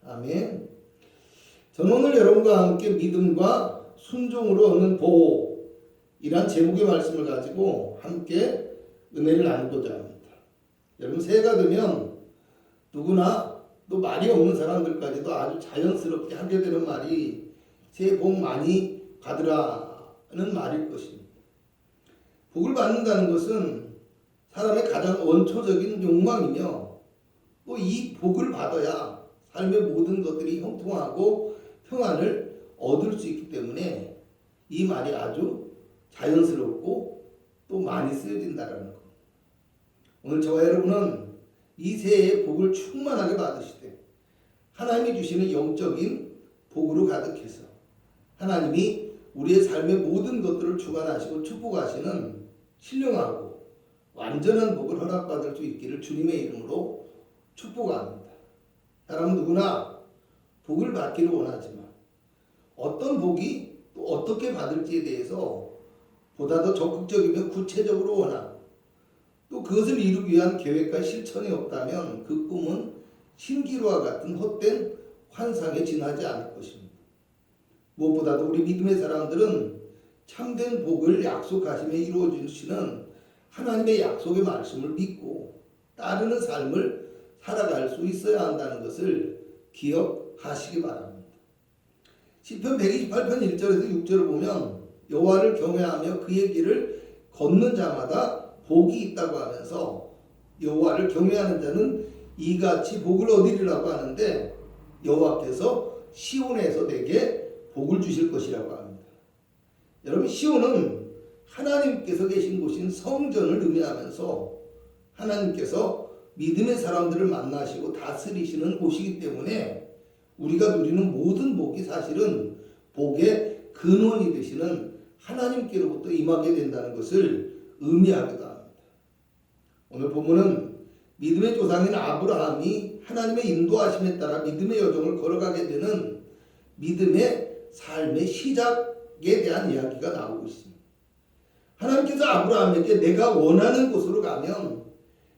아멘. 저는 오늘 여러분과 함께 믿음과 순종으로 얻는 보호이란 제목의 말씀을 가지고 함께 은혜를 나누고자 합니다. 여러분, 새해가 되면 누구나 또 말이 없는 사람들까지도 아주 자연스럽게 하게 되는 말이 새해 복 많이 받으라는 말일 것입니다. 복을 받는다는 것은 사람의 가장 원초적인 욕망이며 또 이 복을 받아야 삶의 모든 것들이 형통하고 평안을 얻을 수 있기 때문에 이 말이 아주 자연스럽고 또 많이 쓰여진다는 것. 오늘 저와 여러분은 이 새해의 복을 충만하게 받으시되 하나님이 주시는 영적인 복으로 가득해서 하나님이 우리의 삶의 모든 것들을 주관하시고 축복하시는 신령하고 완전한 복을 허락받을 수 있기를 주님의 이름으로 축복합니다. 사람은 누구나 복을 받기를 원하지만 어떤 복이 또 어떻게 받을지에 대해서 보다 더 적극적이며 구체적으로 원하고 또 그것을 이루기 위한 계획과 실천이 없다면 그 꿈은 신기루와 같은 헛된 환상에 지나지 않을 것입니다. 무엇보다도 우리 믿음의 사람들은 참된 복을 약속하시며 이루어 주시는 하나님의 약속의 말씀을 믿고 따르는 삶을 살아갈 수 있어야 한다는 것을 기억하시기 바랍니다. 시편 128편 1절에서 6절을 보면 여호와를 경외하며 그의 길을 걷는 자마다 복이 있다고 하면서 여호와를 경외하는 자는 이같이 복을 얻으리라고 하는데 여호와께서 시온에서 내게 복을 주실 것이라고 합니다. 여러분, 시온은 하나님께서 계신 곳인 성전을 의미하면서 하나님께서 믿음의 사람들을 만나시고 다스리시는 곳이기 때문에 우리가 누리는 모든 복이 사실은 복의 근원이 되시는 하나님께로부터 임하게 된다는 것을 의미하기도 합니다. 오늘 본문은 믿음의 조상인 아브라함이 하나님의 인도하심에 따라 믿음의 여정을 걸어가게 되는 믿음의 삶의 시작에 대한 이야기가 나오고 있습니다. 하나님께서 아브라함에게 내가 원하는 곳으로 가면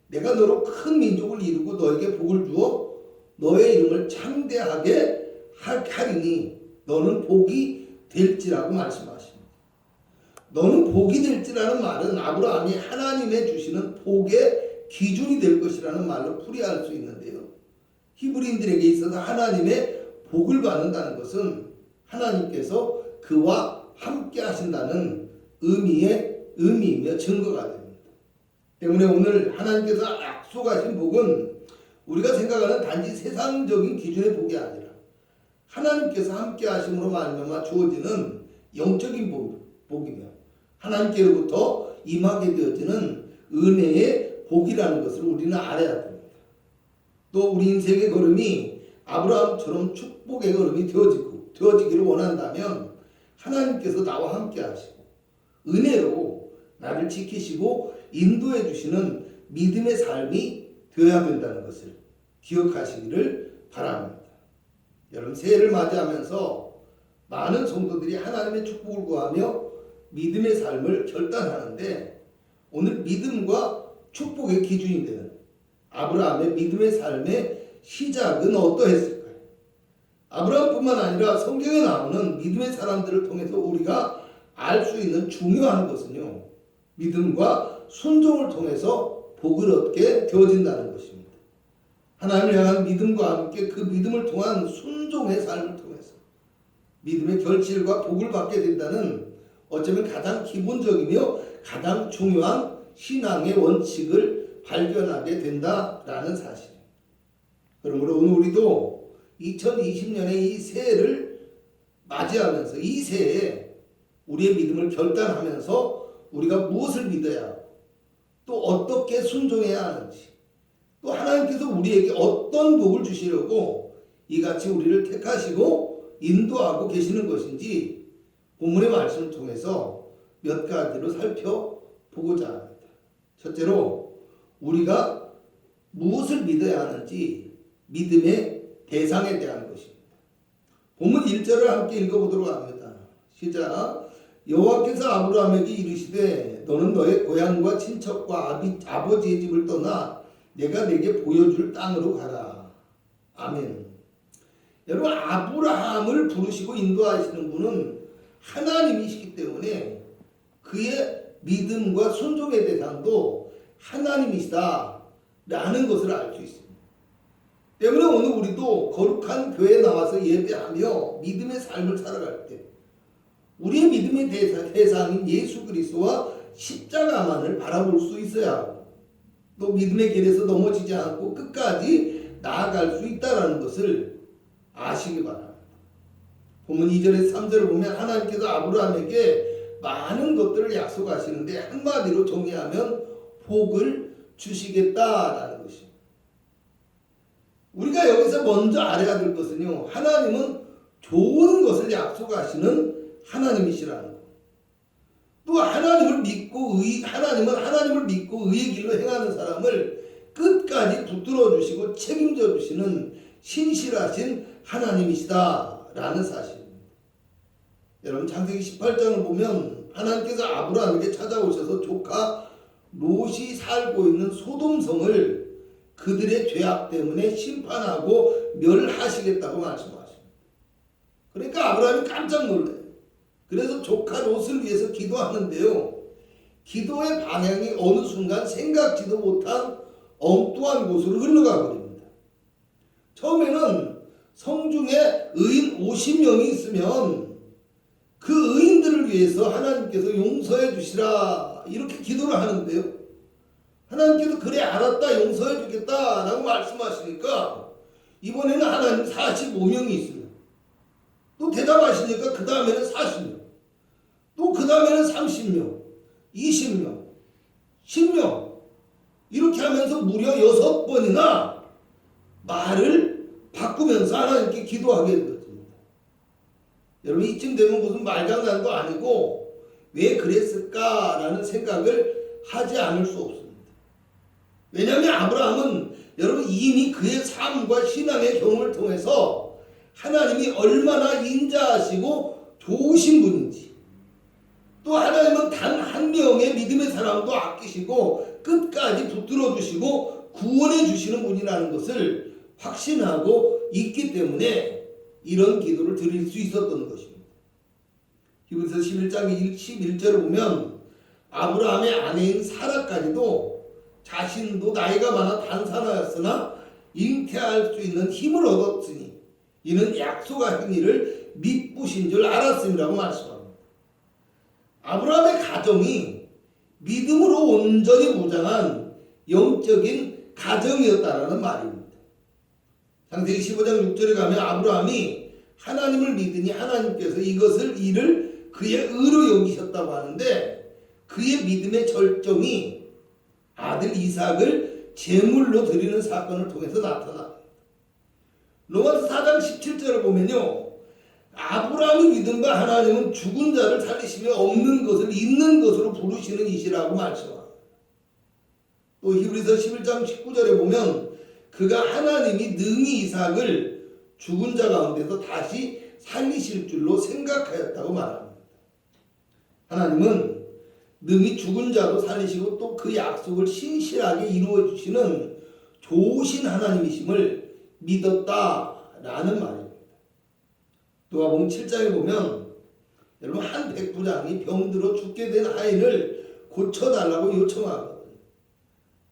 내가 너로 큰 민족을 이루고 너에게 복을 주어 너의 이름을 창대하게 하리니 너는 복이 될지라고 말씀하십니다. 너는 복이 될지라는 말은 아브라함이 하나님의 주시는 복의 기준이 될 것이라는 말로 풀이할 수 있는데요. 히브리인들에게 있어서 하나님의 복을 받는다는 것은 하나님께서 그와 함께 하신다는 의미이며 증거가 됩니다. 때문에 오늘 하나님께서 약속하신 복은 우리가 생각하는 단지 세상적인 기준의 복이 아니라 하나님께서 함께 하심으로 말미암아 주어지는 영적인 복이며 하나님께로부터 임하게 되어지는 은혜의 복이라는 것을 우리는 알아야 됩니다. 또 우리 인생의 걸음이 아브라함처럼 축복의 걸음이 되어지기를 원한다면 하나님께서 나와 함께 하시고 은혜로 나를 지키시고 인도해 주시는 믿음의 삶이 되어야 된다는 것을 기억하시기를 바랍니다. 여러분, 새해를 맞이하면서 많은 성도들이 하나님의 축복을 구하며 믿음의 삶을 결단하는데 오늘 믿음과 축복의 기준이 되는 아브라함의 믿음의 삶의 시작은 어떠했을까요? 아브라함뿐만 아니라 성경에 나오는 믿음의 사람들을 통해서 우리가 알 수 있는 중요한 것은요, 믿음과 순종을 통해서 복을 얻게 되어진다는 것입니다. 하나님을 향한 믿음과 함께 그 믿음을 통한 순종의 삶을 통해서 믿음의 결실과 복을 받게 된다는 어쩌면 가장 기본적이며 가장 중요한 신앙의 원칙을 발견하게 된다라는 사실입니다. 그러므로 오늘 우리도 2020년의 이 새해를 맞이하면서 이 새해에 우리의 믿음을 결단하면서 우리가 무엇을 믿어야 하고 또 어떻게 순종해야 하는지 또 하나님께서 우리에게 어떤 복을 주시려고 이같이 우리를 택하시고 인도하고 계시는 것인지 본문의 말씀을 통해서 몇 가지로 살펴보고자 합니다. 첫째로 우리가 무엇을 믿어야 하는지 믿음의 대상에 대한 것입니다. 본문 1절을 함께 읽어보도록 합니다. 시작. 여호와께서 아브라함에게 이르시되 너는 너의 고향과 친척과 아버지의 집을 떠나 내가 내게 보여줄 땅으로 가라. 아멘. 여러분, 아브라함을 부르시고 인도하시는 분은 하나님이시기 때문에 그의 믿음과 순종의 대상도 하나님이시다라는 것을 알 수 있습니다. 때문에 오늘 우리도 거룩한 교회에 나와서 예배하며 믿음의 삶을 살아갈 때 우리의 믿음의 대상인 예수 그리스도와 십자가만을 바라볼 수 있어야 하고 또 믿음의 길에서 넘어지지 않고 끝까지 나아갈 수 있다는 것을 아시기 바랍니다. 본문 2절에서 3절을 보면 하나님께서 아브라함에게 많은 것들을 약속하시는데 한마디로 정리하면 복을 주시겠다라는 것입니다. 우리가 여기서 먼저 알아야 될 것은요, 하나님은 좋은 것을 약속하시는 하나님이시라는 것. 또 하나님은 하나님을 믿고 의의 길로 행하는 사람을 끝까지 붙들어 주시고 책임져 주시는 신실하신 하나님이시다라는 사실입니다. 여러분, 창세기 18장을 보면 하나님께서 아브라함에게 찾아오셔서 조카 롯이 살고 있는 소돔성을 그들의 죄악 때문에 심판하고 멸하시겠다고 말씀하십니다. 그러니까 아브라함이 깜짝 놀라요. 그래서 조카 롯을 위해서 기도하는데요, 기도의 방향이 어느 순간 생각지도 못한 엉뚱한 곳으로 흘러가 버립니다. 처음에는 성중에 의인 50명이 있으면 그 의인들을 위해서 하나님께서 용서해 주시라 이렇게 기도를 하는데요, 하나님께서 그래 알았다 용서해 주겠다 라고 말씀하시니까 이번에는 하나님 45명이 있습니다. 또 대답하시니까 그 다음에는 40명, 또 그 다음에는 30명, 20명, 10명 이렇게 하면서 무려 6번이나 말을 바꾸면서 하나님께 기도하게 되었습니다. 여러분, 이쯤 되면 무슨 말장난도 아니고 왜 그랬을까라는 생각을 하지 않을 수 없습니다. 왜냐하면 아브라함은 여러분 이미 그의 삶과 신앙의 경험을 통해서 하나님이 얼마나 인자하시고 좋으신 분인지, 또 하나님은 단 한 명의 믿음의 사람도 아끼시고 끝까지 붙들어 주시고 구원해 주시는 분이라는 것을 확신하고 있기 때문에 이런 기도를 드릴 수 있었던 것입니다. 히브리서 11장 11절을 보면 아브라함의 아내인 사라까지도 자신도 나이가 많아 단산하였으나 잉태할 수 있는 힘을 얻었으니 이는 약속하신 이를 믿으신 줄 알았음이라고 말씀합니다. 아브라함의 가정이 믿음으로 온전히 무장한 영적인 가정이었다라는 말입니다. 창세기 15장 6절에 가면 아브라함이 하나님을 믿으니 하나님께서 이를 그의 의로 여기셨다고 하는데 그의 믿음의 절정이 아들 이삭을 제물로 드리는 사건을 통해서 나타납니다. 로마서 4장 17절을 보면요, 아브라함의 믿음과 하나님은 죽은 자를 살리시며 없는 것을 있는 것으로 부르시는 이시라고 말씀합니다. 또 히브리서 11장 19절에 보면 그가 하나님이 능히 이삭을 죽은 자 가운데서 다시 살리실 줄로 생각하였다고 말합니다. 하나님은 능히 죽은 자도 살리시고 또 그 약속을 신실하게 이루어 주시는 좋으신 하나님이심을 믿었다라는 말입니다. 누가복음 7장에 보면 여러분 한 백부장이 병들어 죽게 된 아이를 고쳐달라고 요청하거든요.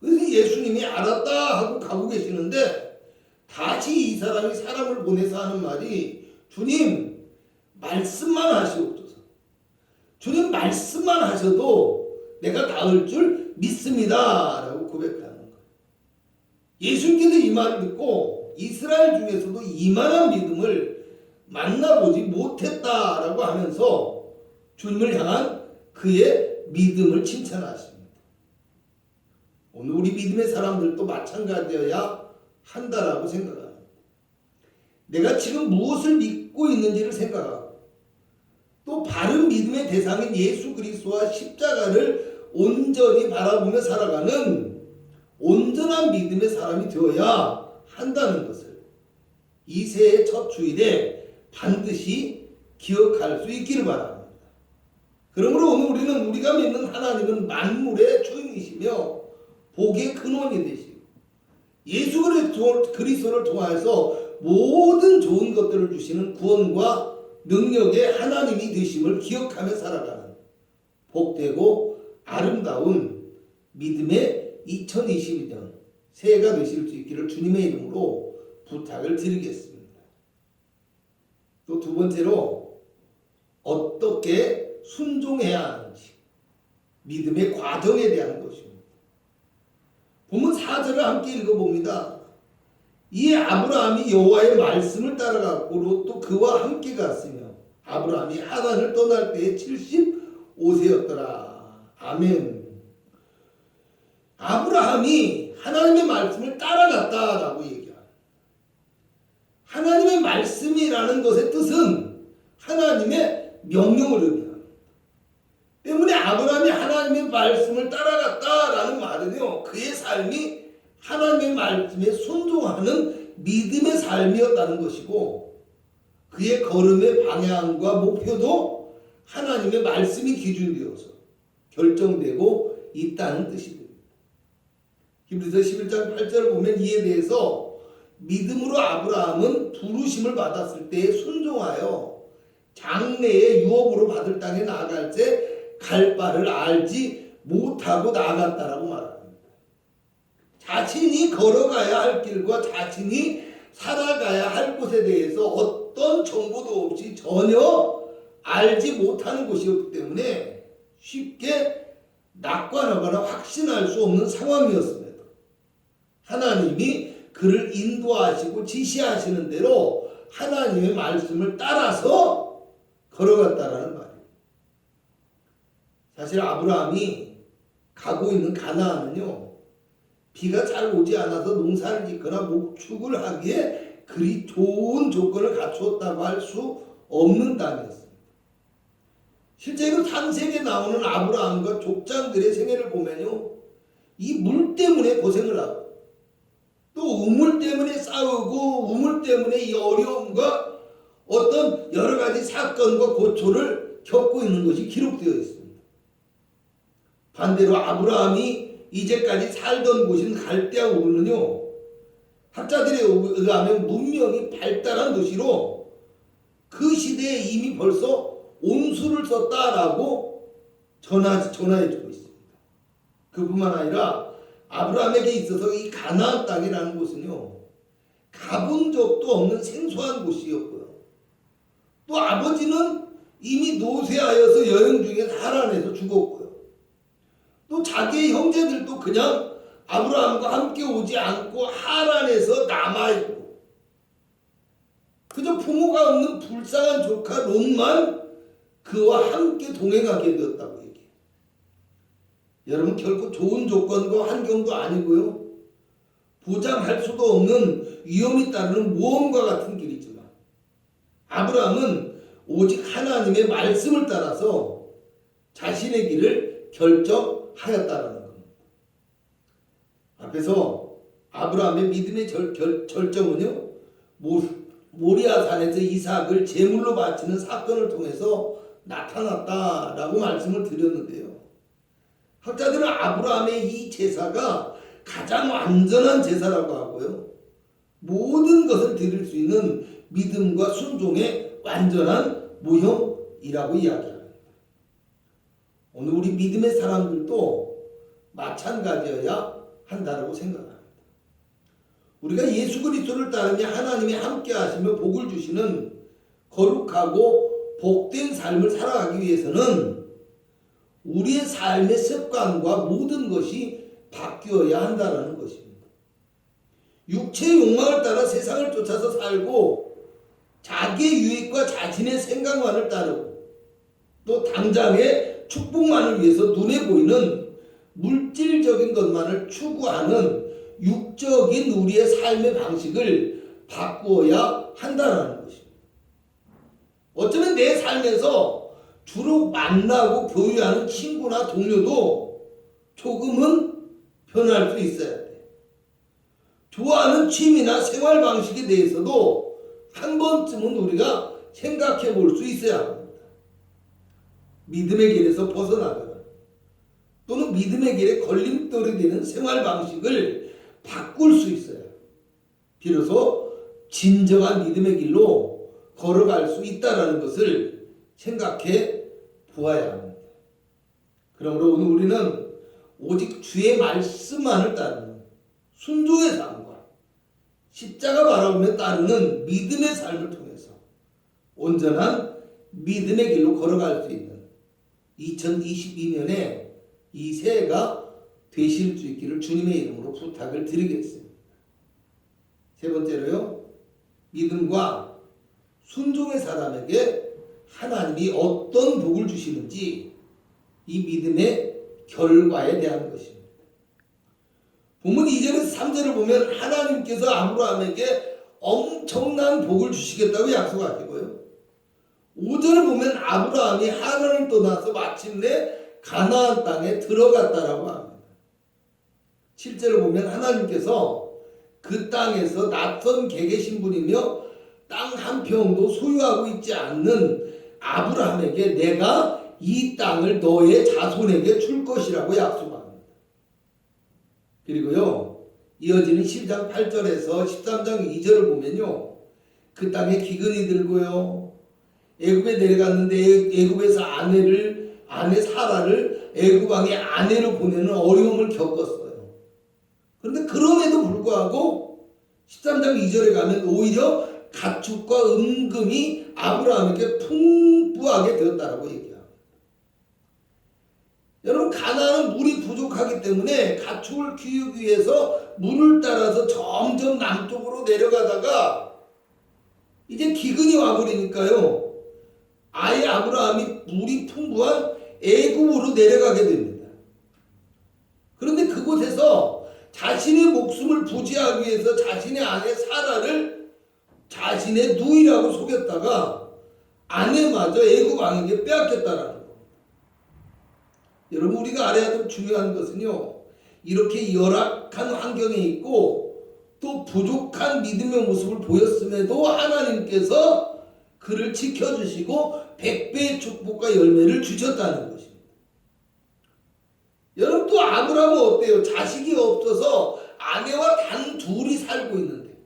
그래서 예수님이 알았다 하고 가고 계시는데 다시 이 사람이 사람을 보내서 하는 말이 주님 말씀만 하시옵소서. 주님 말씀만 하셔도 내가 나을 줄 믿습니다 라고 고백하는 거예요. 예수님께서 이 말을 듣고 이스라엘 중에서도 이만한 믿음을 만나보지 못했다라고 하면서 주님을 향한 그의 믿음을 칭찬하십니다. 오늘 우리 믿음의 사람들도 마찬가지여야 한다라고 생각합니다. 내가 지금 무엇을 믿고 있는지를 생각하고 또 바른 믿음의 대상인 예수 그리스도와 십자가를 온전히 바라보며 살아가는 온전한 믿음의 사람이 되어야 한다는 것을 이 새해 첫 주일에 반드시 기억할 수 있기를 바랍니다. 그러므로 오늘 우리는 우리가 믿는 하나님은 만물의 주인이시며 복의 근원이 되시고 예수 그리스도를 통하여서 모든 좋은 것들을 주시는 구원과 능력의 하나님이 되심을 기억하며 살아가는 복되고 아름다운 믿음의 2022년 새해가 되실 수 있기를 주님의 이름으로 부탁을 드리겠습니다. 또 두 번째로 어떻게 순종해야 하는지 믿음의 과정에 대한 것입니다. 본문 4절을 함께 읽어봅니다. 이에 아브라함이 여호와의 말씀을 따라갔고 롯도 그와 함께 갔으며 아브라함이 하란을 떠날 때에 75세였더라. 아멘. 아브라함이 하나님의 말씀을 따라갔다라고 얘기합니다. 하나님의 말씀이라는 것의 뜻은 하나님의 명령을 의미합니다. 때문에 아브라함이 하나님의 말씀을 따라갔다라는 말은요, 그의 삶이 하나님의 말씀에 순종하는 믿음의 삶이었다는 것이고, 그의 걸음의 방향과 목표도 하나님의 말씀이 기준되어서 결정되고 있다는 뜻이 됩니다. 히브리서 11장 8절을 보면 이에 대해서 믿음으로 아브라함은 부르심을 받았을 때에 순종하여 장래의 유업으로 받을 땅에 나아갈 때 갈 바를 알지 못하고 나아갔다라고 말합니다. 자신이 걸어가야 할 길과 자신이 살아가야 할 곳에 대해서 어떤 정보도 없이 전혀 알지 못하는 곳이었기 때문에 쉽게 낙관하거나 확신할 수 없는 상황이었습니다. 하나님이 그를 인도하시고 지시하시는 대로 하나님의 말씀을 따라서 걸어갔다라는 말이에요. 사실 아브라함이 가고 있는 가나안은요, 비가 잘 오지 않아서 농사를 짓거나 목축을 하기에 그리 좋은 조건을 갖추었다고 할 수 없는 땅이었습니다. 실제로 창세기에 나오는 아브라함과 족장들의 생애를 보면요, 이 물 때문에 고생을 하고 또 우물 때문에 싸우고 우물 때문에 이 어려움과 어떤 여러 가지 사건과 고초를 겪고 있는 것이 기록되어 있습니다. 반대로 아브라함이 이제까지 살던 곳인 갈대아 우르는요, 학자들에 의하면 문명이 발달한 도시로 그 시대에 이미 벌써 온수를 썼다라고 전해지고 있습니다. 그뿐만 아니라 아브라함에게 있어서 이 가나안 땅이라는 곳은요, 가본 적도 없는 생소한 곳이었고요. 또 아버지는 이미 노쇠하여서 여행 중에 하란에서 죽었고요. 또 자기의 형제들도 그냥 아브라함과 함께 오지 않고 하란에서 남아있고 그저 부모가 없는 불쌍한 조카 롯만 그와 함께 동행하게 되었다고 얘기해요. 여러분, 결코 좋은 조건과 환경도 아니고요, 보장할 수도 없는 위험이 따르는 모험과 같은 길이지만 아브라함은 오직 하나님의 말씀을 따라서 자신의 길을 결정하였다는 겁니다. 앞에서 아브라함의 믿음의 절정은요, 모리아산에서 이삭을 제물로 바치는 사건을 통해서 나타났다라고 말씀을 드렸는데요. 학자들은 아브라함의 이 제사가 가장 완전한 제사라고 하고요, 모든 것을 드릴 수 있는 믿음과 순종의 완전한 모형이라고 이야기합니다. 오늘 우리 믿음의 사람들도 마찬가지여야 한다고 생각합니다. 우리가 예수 그리스도를 따르며 하나님이 함께 하시며 복을 주시는 거룩하고 복된 삶을 살아가기 위해서는 우리의 삶의 습관과 모든 것이 바뀌어야 한다는 것입니다. 육체의 욕망을 따라 세상을 쫓아서 살고 자기의 유익과 자신의 생각만을 따르고 또 당장의 축복만을 위해서 눈에 보이는 물질적인 것만을 추구하는 육적인 우리의 삶의 방식을 바꾸어야 한다는 것입니다. 어쩌면 내 삶에서 주로 만나고 교류하는 친구나 동료도 조금은 변할 수 있어야 돼. 좋아하는 취미나 생활 방식에 대해서도 한 번쯤은 우리가 생각해 볼 수 있어야 합니다. 믿음의 길에서 벗어나거나 또는 믿음의 길에 걸림돌이 되는 생활 방식을 바꿀 수 있어요. 비로소 진정한 믿음의 길로 걸어갈 수 있다는 것을 생각해 보아야 합니다. 그러므로 오늘 우리는 오직 주의 말씀만을 따르는 순종의 삶과 십자가 바라보며 따르는 믿음의 삶을 통해서 온전한 믿음의 길로 걸어갈 수 있는 2022년에 이 새해가 되실 수 있기를 주님의 이름으로 부탁을 드리겠습니다. 세 번째로요, 믿음과 순종의 사람에게 하나님이 어떤 복을 주시는지 이 믿음의 결과에 대한 것입니다. 본문 2절에서 3절을 보면 하나님께서 아브라함에게 엄청난 복을 주시겠다고 약속하시고요. 5절을 보면 아브라함이 하란을 떠나서 마침내 가나안 땅에 들어갔다라고 합니다. 7절을 보면 하나님께서 그 땅에서 낯선 객의 신분이며 땅 한 평도 소유하고 있지 않는 아브라함에게 내가 이 땅을 너의 자손에게 줄 것이라고 약속합니다. 그리고요, 이어지는 12장 8절에서 13장 2절을 보면요, 그 땅에 기근이 들고요, 애굽에 내려갔는데 애굽에서 아내 사라를 애굽 왕의 아내로 보내는 어려움을 겪었어요. 그런데 그럼에도 불구하고 13장 2절에 가면 오히려 가축과 은금이 아브라함에게 풍부하게 되었다라고 얘기합니다. 여러분, 가나안은 물이 부족하기 때문에 가축을 키우기 위해서 물을 따라서 점점 남쪽으로 내려가다가 이제 기근이 와버리니까요, 아예 아브라함이 물이 풍부한 애굽으로 내려가게 됩니다. 그런데 그곳에서 자신의 목숨을 부지하기 위해서 자신의 아내 사라를 자신의 누이라고 속였다가 아내마저 애굽 왕에게 빼앗겼다라는 겁니다. 여러분, 우리가 알아야 될 중요한 것은요, 이렇게 열악한 환경에 있고 또 부족한 믿음의 모습을 보였음에도 하나님께서 그를 지켜주시고 100배의 축복과 열매를 주셨다는 것입니다. 여러분, 또 아브라함은 어때요? 자식이 없어서 아내와 단 둘이 살고 있는데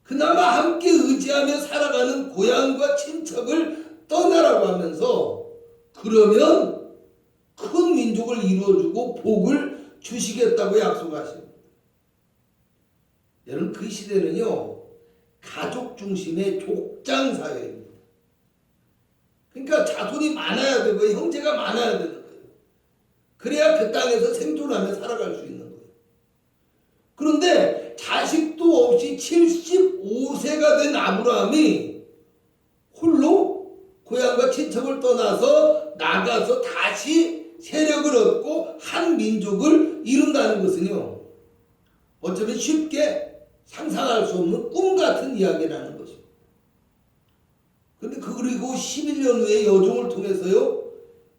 그나마 함께 의지하며 살아가는 고향과 친척을 떠나라고 하면서 그러면 큰 민족을 이루어주고 복을 주시겠다고 약속하십니다. 여러분, 그 시대는요, 가족 중심의 족장 사회입니다. 그러니까 자손이 많아야 되고 형제가 많아야 되는 거예요. 그래야 그 땅에서 생존하며 살아갈 수 있는 거예요. 그런데 자식도 없이 75세가 된 아브라함이 홀로 고향과 친척을 떠나서 나가서 다시 세력을 얻고 한 민족을 이룬다는 것은요, 어쩌면 쉽게 상상할 수 없는 꿈 같은 이야기라는 것입니다. 그런데 그리고 11년 후에 여종을 통해서요,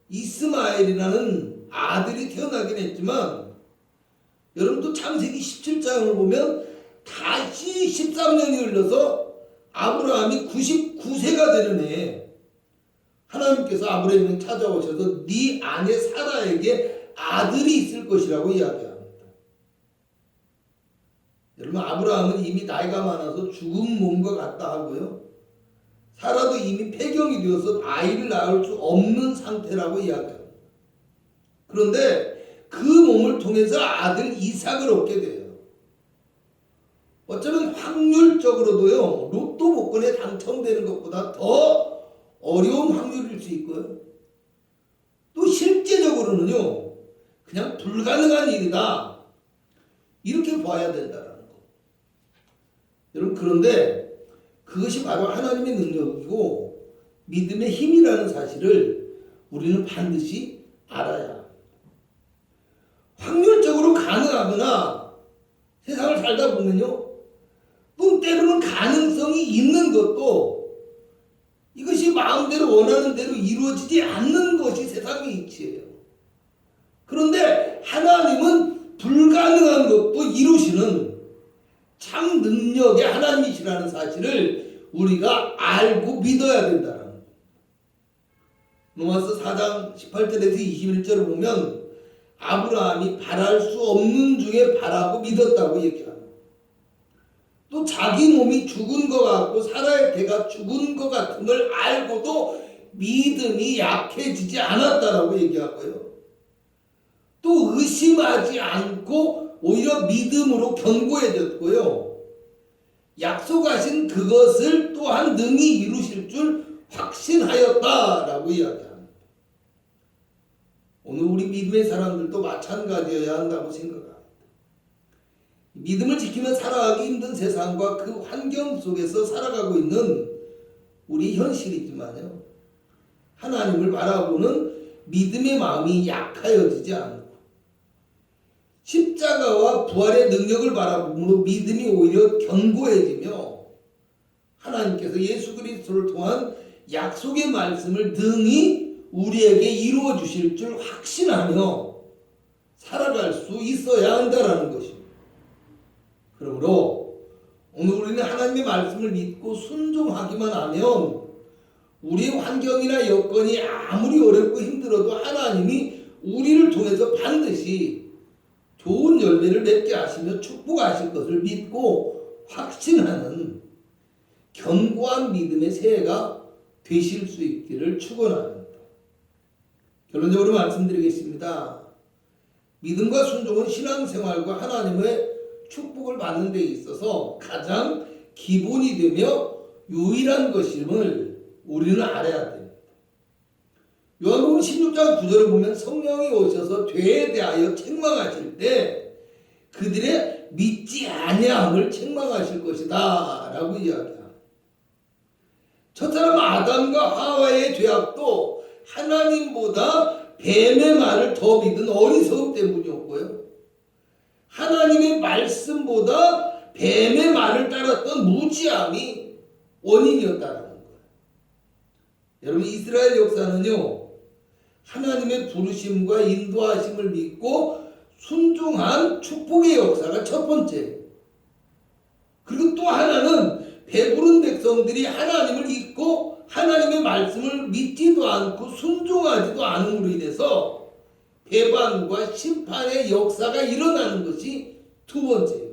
이스마엘이라는 아들이 태어나긴 했지만, 여러분도 창세기 17장을 보면 다시 13년이 흘러서 아브라함이 99세가 되는 해에 하나님께서 아브라함을 찾아오셔서 네 아내 사라에게 아들이 있을 것이라고 이야기합니다. 여러분, 아브라함은 이미 나이가 많아서 죽은 몸과 같다 하고요, 사라도 이미 폐경이 되어서 아이를 낳을 수 없는 상태라고 이야기합니다. 그런데 그 몸을 통해서 아들 이삭을 얻게 돼요. 어쩌면 확률적으로도요, 로또 복권에 당첨되는 것보다 더 어려운 확률일 수 있고요, 또 실제적으로는요, 그냥 불가능한 일이다, 이렇게 봐야 된다라는 거. 여러분, 그런데 그것이 바로 하나님의 능력이고 믿음의 힘이라는 사실을 우리는 반드시 알아야 합니다. 확률적으로 가능하거나 세상을 살다 보면요, 또 때로는 가능성이 있는 것도 이것이 마음대로 원하는 대로 이루어지지 않는 것이 세상의 이치예요. 그런데 하나님은 불가능한 것도 이루시는 참 능력의 하나님이시라는 사실을 우리가 알고 믿어야 된다는 거예요. 로마서 4장 18절에서 21절을 보면 아브라함이 바랄 수 없는 중에 바라고 믿었다고 얘기합니다. 또 자기 몸이 죽은 것 같고 살아야 돼가 죽은 것 같은 걸 알고도 믿음이 약해지지 않았다라고 얘기하고요. 또 의심하지 않고 오히려 믿음으로 견고해졌고요. 약속하신 그것을 또한 능히 이루실 줄 확신하였다라고 이야기합니다. 오늘 우리 믿음의 사람들도 마찬가지여야 한다고 생각합니다. 믿음을 지키며 살아가기 힘든 세상과 그 환경 속에서 살아가고 있는 우리 현실이지만요. 하나님을 바라보는 믿음의 마음이 약하여지지 않고 십자가와 부활의 능력을 바라보므로 믿음이 오히려 견고해지며 하나님께서 예수 그리스도를 통한 약속의 말씀을 능히 우리에게 이루어 주실 줄 확신하며 살아갈 수 있어야 한다라는 것입니다. 그러므로 오늘 우리는 하나님의 말씀을 믿고 순종하기만 하면 우리의 환경이나 여건이 아무리 어렵고 힘들어도 하나님이 우리를 통해서 반드시 좋은 열매를 맺게 하시며 축복하실 것을 믿고 확신하는 견고한 믿음의 새해가 되실 수 있기를 축원합니다. 결론적으로 말씀드리겠습니다. 믿음과 순종은 신앙생활과 하나님의 축복을 받는 데 있어서 가장 기본이 되며 유일한 것임을 우리는 알아야 됩니다. 요한복음 16장 9절을 보면 성령이 오셔서 죄에 대하여 책망하실 때 그들의 믿지 아니함을 책망하실 것이다 라고 이야기합니다. 첫사람 아담과 하와의 죄악도 하나님보다 뱀의 말을 더 믿은 어리석음 때문이었고요. 하나님의 말씀보다 뱀의 말을 따랐던 무지함이 원인이었다는 거예요. 여러분 이스라엘 역사는요. 하나님의 부르심과 인도하심을 믿고 순종한 축복의 역사가 첫 번째. 그리고 또 하나는 배부른 백성들이 하나님을 잊고 하나님의 말씀을 믿지도 않고 순종하지도 않음으로 인해서 배반과 심판의 역사가 일어나는 것이 두 번째입니다.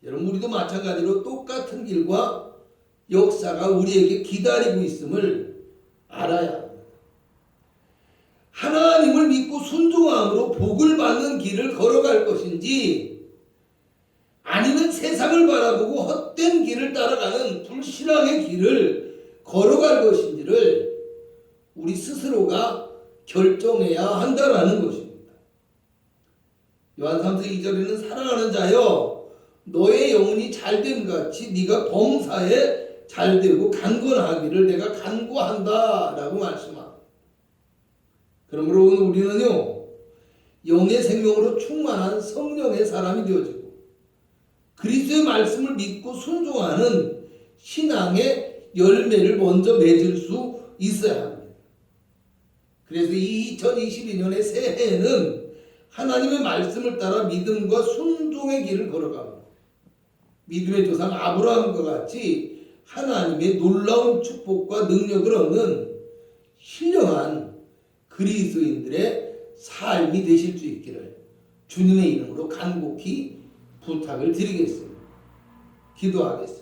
여러분 우리도 마찬가지로 똑같은 길과 역사가 우리에게 기다리고 있음을 알아야 합니다. 하나님을 믿고 순종함으로 복을 받는 길을 걸어갈 것인지 아니면 세상을 바라보고 헛된 길을 따라가는 불신앙의 길을 걸어갈 것인지를 우리 스스로가 결정해야 한다라는 것입니다. 요한 3서 2절에는 사랑하는 자여 너의 영혼이 잘됨 같이 네가 범사에 잘되고 강건하기를 내가 간구한다 라고 말씀합니다. 그러므로 오늘 우리는요 영의 생명으로 충만한 성령의 사람이 되어지고 그리스도의 말씀을 믿고 순종하는 신앙의 열매를 먼저 맺을 수 있어야 합니다. 그래서 이 2022년의 새해에는 하나님의 말씀을 따라 믿음과 순종의 길을 걸어갑니다. 믿음의 조상 아브라함과 같이 하나님의 놀라운 축복과 능력을 얻는 신령한 그리스도인들의 삶이 되실 수 있기를 주님의 이름으로 간곡히 부탁을 드리겠습니다. 기도하겠습니다.